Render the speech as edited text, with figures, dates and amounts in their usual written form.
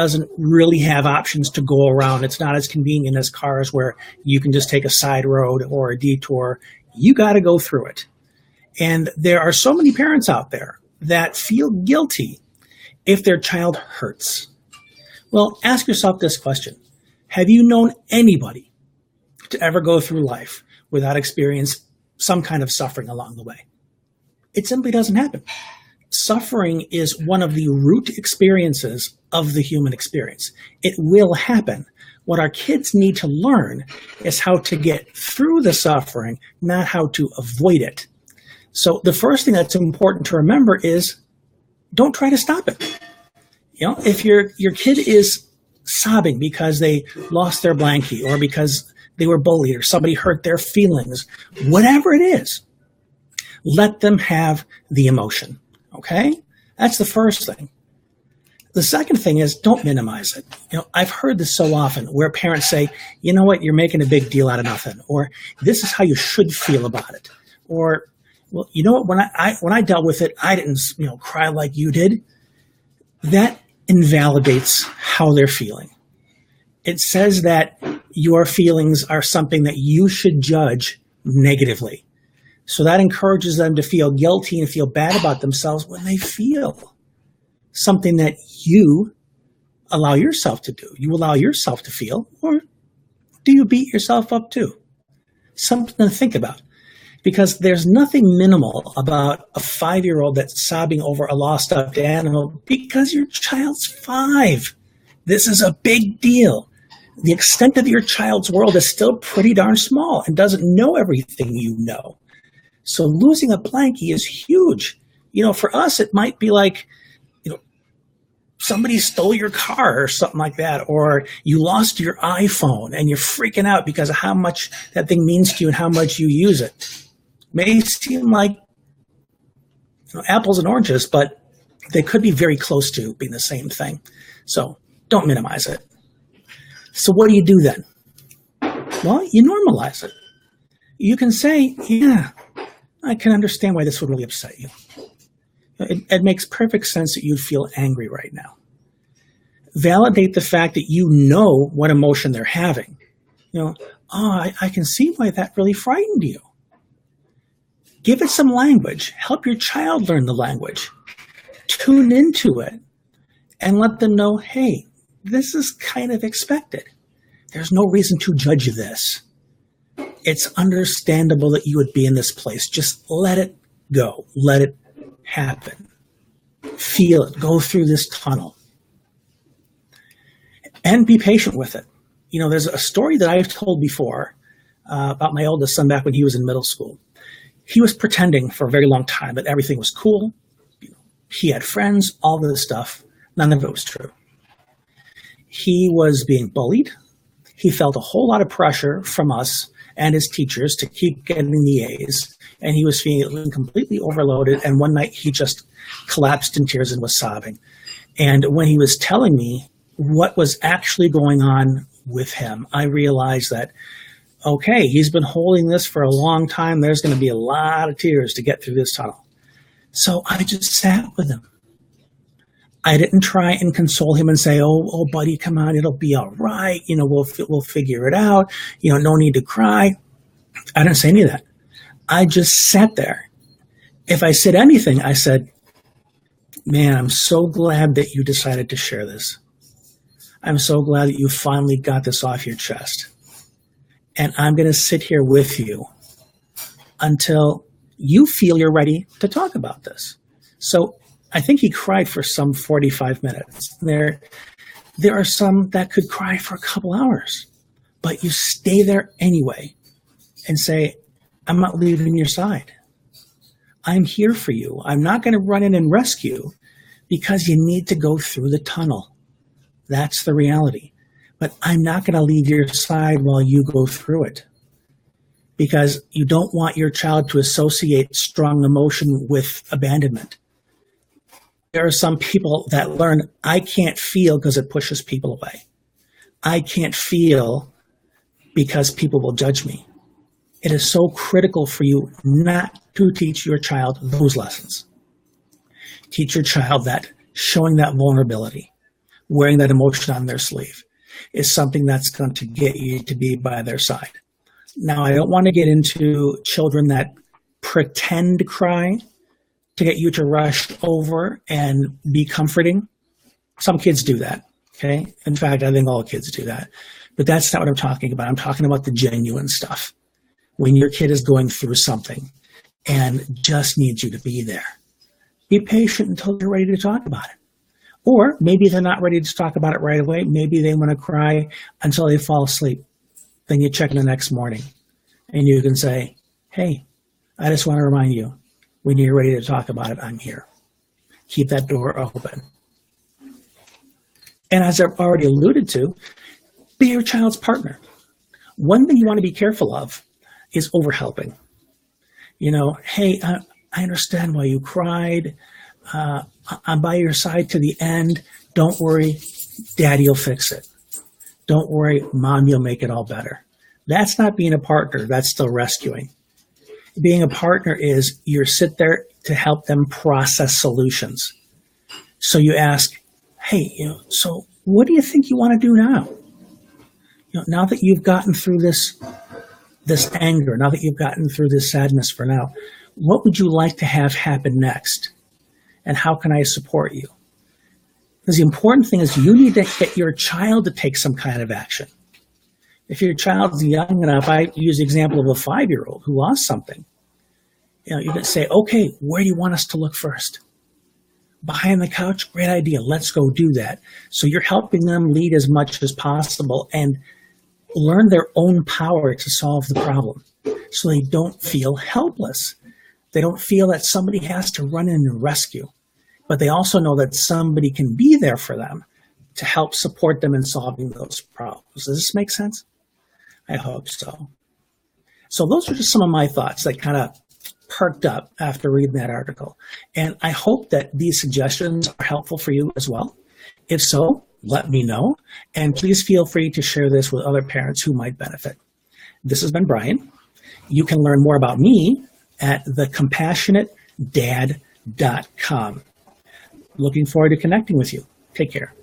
doesn't really have options to go around. It's not as convenient as cars where you can just take a side road or a detour. You got to go through it. And there are so many parents out there that feel guilty if their child hurts. Well, ask yourself this question. Have you known anybody to ever go through life without experiencing some kind of suffering along the way? It simply doesn't happen. Suffering is one of the root experiences of the human experience. It will happen. What our kids need to learn is how to get through the suffering, not how to avoid it. So the first thing that's important to remember is don't try to stop it. You know, if your kid is sobbing because they lost their blankie or because they were bullied or somebody hurt their feelings, whatever it is, let them have the emotion. Okay? That's the first thing. The second thing is don't minimize it. You know, I've heard this so often where parents say, you know what, you're making a big deal out of nothing, or this is how you should feel about it, or, well, you know what, when I dealt with it, I didn't, cry like you did. That invalidates how they're feeling. It says that your feelings are something that you should judge negatively. So that encourages them to feel guilty and feel bad about themselves when they feel something that you allow yourself to do. You allow yourself to feel, or do you beat yourself up too? Something to think about. Because there's nothing minimal about a 5-year-old that's sobbing over a lost stuffed animal because your child's 5. This is a big deal. The extent of your child's world is still pretty darn small and doesn't know everything you know. So losing a blankie is huge. For us, it might be like, somebody stole your car or something like that, or you lost your iPhone and you're freaking out because of how much that thing means to you and how much you use it. May seem like apples and oranges, but they could be very close to being the same thing. So don't minimize it. So what do you do then? Well, you normalize it. You can say, yeah, I can understand why this would really upset you. It makes perfect sense that you'd feel angry right now. Validate the fact that you know what emotion they're having. I can see why that really frightened you. Give it some language. Help your child learn the language. Tune into it and let them know, hey, this is kind of expected. There's no reason to judge this. It's understandable that you would be in this place. Just let it go. Let it happen. Feel it. Go through this tunnel. And be patient with it. There's a story that I've told before about my oldest son back when he was in middle school. He was pretending for a very long time that everything was cool. He had friends, all of this stuff. None of it was true. He was being bullied. He felt a whole lot of pressure from us and his teachers to keep getting the A's. And he was feeling completely overloaded. And one night he just collapsed in tears and was sobbing. And when he was telling me what was actually going on with him, I realized that, okay, he's been holding this for a long time. There's going to be a lot of tears to get through this tunnel. So I just sat with him. I didn't try and console him and say, oh, buddy, come on, it'll be all right. We'll figure it out. No need to cry. I didn't say any of that. I just sat there. If I said anything, I said, man, I'm so glad that you decided to share this. I'm so glad that you finally got this off your chest. And I'm going to sit here with you until you feel you're ready to talk about this. So I think he cried for some 45 minutes. There are some that could cry for a couple hours, but you stay there anyway and say, I'm not leaving your side. I'm here for you. I'm not going to run in and rescue because you need to go through the tunnel. That's the reality. But I'm not going to leave your side while you go through it because you don't want your child to associate strong emotion with abandonment. There are some people that learn, I can't feel because it pushes people away. I can't feel because people will judge me. It is so critical for you not to teach your child those lessons. Teach your child that showing that vulnerability, wearing that emotion on their sleeve is something that's going to get you to be by their side. Now, I don't want to get into children that pretend to cry to get you to rush over and be comforting. Some kids do that, okay? In fact, I think all kids do that. But that's not what I'm talking about. I'm talking about the genuine stuff. When your kid is going through something and just needs you to be there. Be patient until they're ready to talk about it. Or maybe they're not ready to talk about it right away. Maybe they want to cry until they fall asleep. Then you check in the next morning and you can say, hey, I just want to remind you, when you're ready to talk about it, I'm here. Keep that door open. And as I've already alluded to, be your child's partner. One thing you want to be careful of is overhelping. You know, hey, I understand why you cried. I'm by your side to the end. Don't worry, Daddy will fix it. Don't worry, Mom, you'll make it all better. That's not being a partner. That's still rescuing. Being a partner is you sit there to help them process solutions. So you ask, hey, so what do you think you want to do now? Now that you've gotten through this anger, now that you've gotten through this sadness for now, what would you like to have happen next? And how can I support you? Because the important thing is you need to get your child to take some kind of action. If your child's young enough, I use the example of a 5-year-old who lost something. You can say, okay, where do you want us to look first? Behind the couch? Great idea. Let's go do that. So you're helping them lead as much as possible and learn their own power to solve the problem so they don't feel helpless. They don't feel that somebody has to run in and rescue, but they also know that somebody can be there for them to help support them in solving those problems. Does this make sense? I hope so. So those are just some of my thoughts that kind of perked up after reading that article. And I hope that these suggestions are helpful for you as well. If so, let me know. And please feel free to share this with other parents who might benefit. This has been Brian. You can learn more about me at thecompassionatedad.com. Looking forward to connecting with you. Take care.